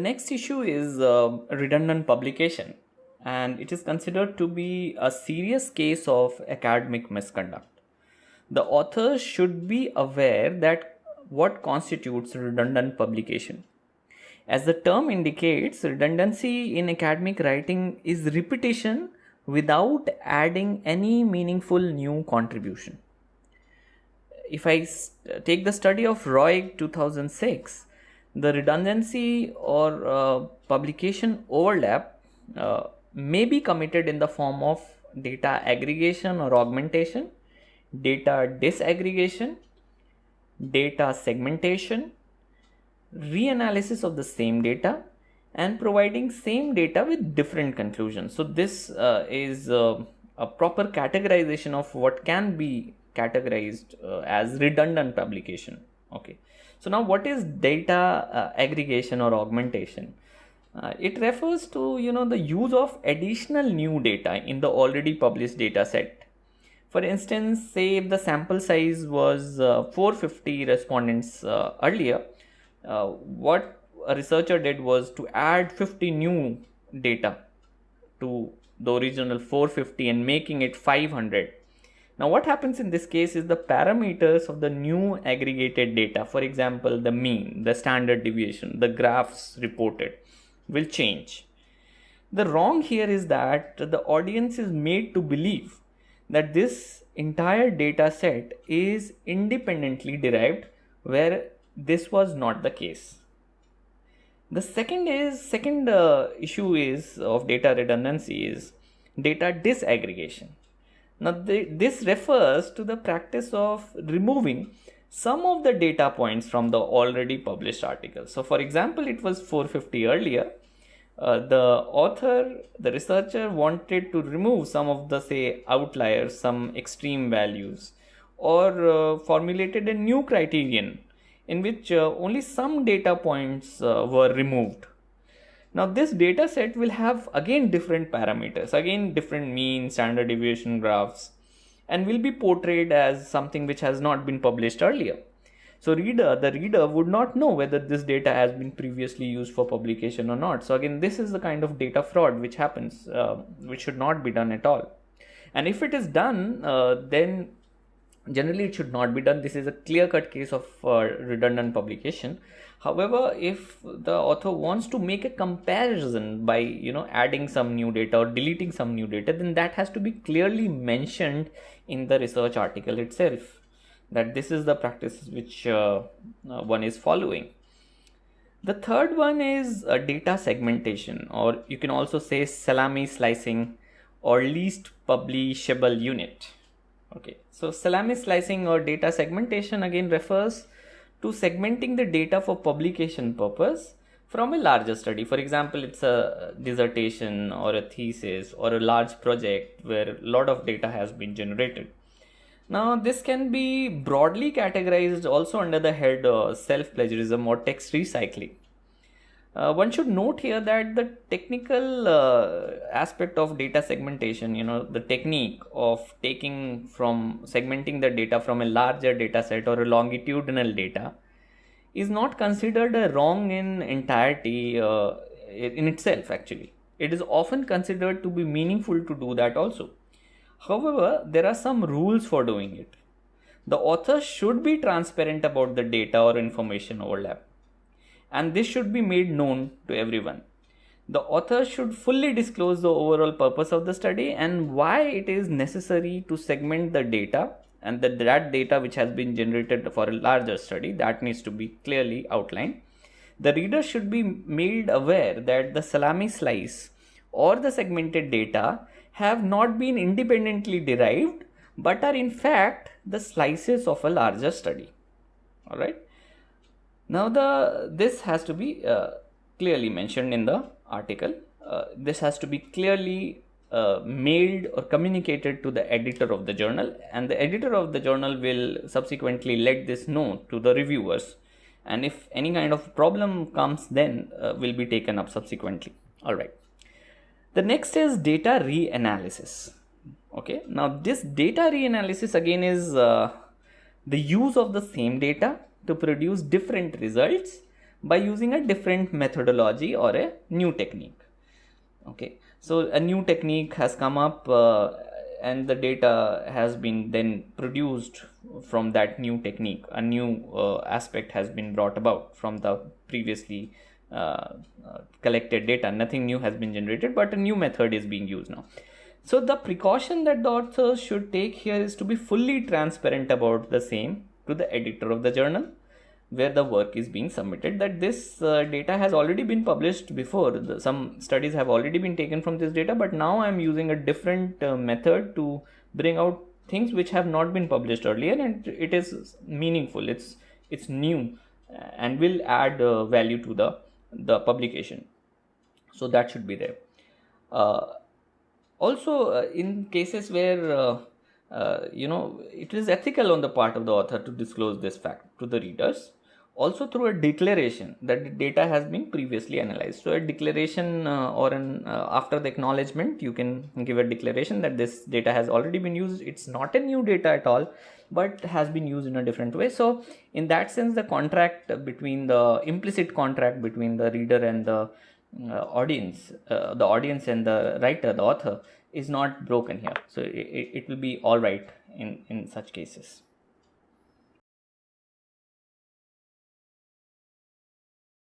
The next issue is redundant publication, and it is considered to be a serious case of academic misconduct. The author should be aware that what constitutes redundant publication. As the term indicates, redundancy in academic writing is repetition without adding any meaningful new contribution. If I take the study of Roy 2006, the redundancy or publication overlap may be committed in the form of data aggregation or augmentation, data disaggregation, data segmentation, reanalysis of the same data, and providing same data with different conclusions. So this is a proper categorization of what can be categorized as redundant publication. Okay, so now what is data aggregation or augmentation? It refers to the use of additional new data in the already published data set. For instance, say if the sample size was 450 respondents earlier, what a researcher did was to add 50 new data to the original 450 and making it 500. Now what happens in this case is the parameters of the new aggregated data, for example the mean, the standard deviation, the graphs reported, will change. The wrong here is that the audience is made to believe that this entire data set is independently derived, where this was not the case. The second issue is of data redundancy is data disaggregation. Now this refers to the practice of removing some of the data points from the already published article. So for example, it was 450 earlier. The researcher wanted to remove some of the say outliers, some extreme values, or formulated a new criterion in which only some data points were removed. Now this data set will have again different parameters, again different mean, standard deviation graphs, and will be portrayed as something which has not been published earlier. So the reader would not know whether this data has been previously used for publication or not. So again, this is the kind of data fraud which happens, which should not be done at all. And if it is done, then generally it should not be done. This is a clear-cut case of redundant publication. However, if the author wants to make a comparison by adding some new data or deleting some new data, then that has to be clearly mentioned in the research article itself, that this is the practice which one is following. The third one is data segmentation, or you can also say salami slicing or least publishable unit. Okay, so salami slicing or data segmentation again refers to segmenting the data for publication purpose from a larger study. For example, it's a dissertation or a thesis or a large project where a lot of data has been generated. Now this can be broadly categorized also under the head self-plagiarism or text recycling. One should note here that the technical aspect of data segmentation, the technique of segmenting the data from a larger data set or a longitudinal data, is not considered a wrong in entirety in itself. Actually, it is often considered to be meaningful to do that also. However, there are some rules for doing it. The author should be transparent about the data or information overlap, and this should be made known to everyone. The author should fully disclose the overall purpose of the study and why it is necessary to segment the data, and that data which has been generated for a larger study, that needs to be clearly outlined. The reader should be made aware that the salami slice or the segmented data have not been independently derived, but are in fact the slices of a larger study. All right. Now this has to be clearly mentioned in the article. This has to be clearly mailed or communicated to the editor of the journal, and the editor of the journal will subsequently let this know to the reviewers, and if any kind of problem comes, then will be taken up subsequently. All right. The next is data reanalysis. Okay, now this data reanalysis again is the use of the same data to produce different results by using a different methodology or a new technique. Okay, so a new technique has come up, and the data has been then produced from that new technique. A new aspect has been brought about from the previously collected data. Nothing new has been generated, but a new method is being used now. So the precaution that the authors should take here is to be fully transparent about the same to the editor of the journal where the work is being submitted, that this data has already been published before. Some studies have already been taken from this data, but now I am using a different method to bring out things which have not been published earlier, and it is meaningful, it's new, and will add value to the publication. So that should be there. Also, in cases where it is ethical on the part of the author to disclose this fact to the readers, also through a declaration that the data has been previously analyzed. So a declaration or an after the acknowledgement, you can give a declaration that this data has already been used. It's not a new data at all, but has been used in a different way. So in that sense, the contract between the implicit contract between the reader and the audience and the writer, the author, is not broken here. So it will be all right in such cases.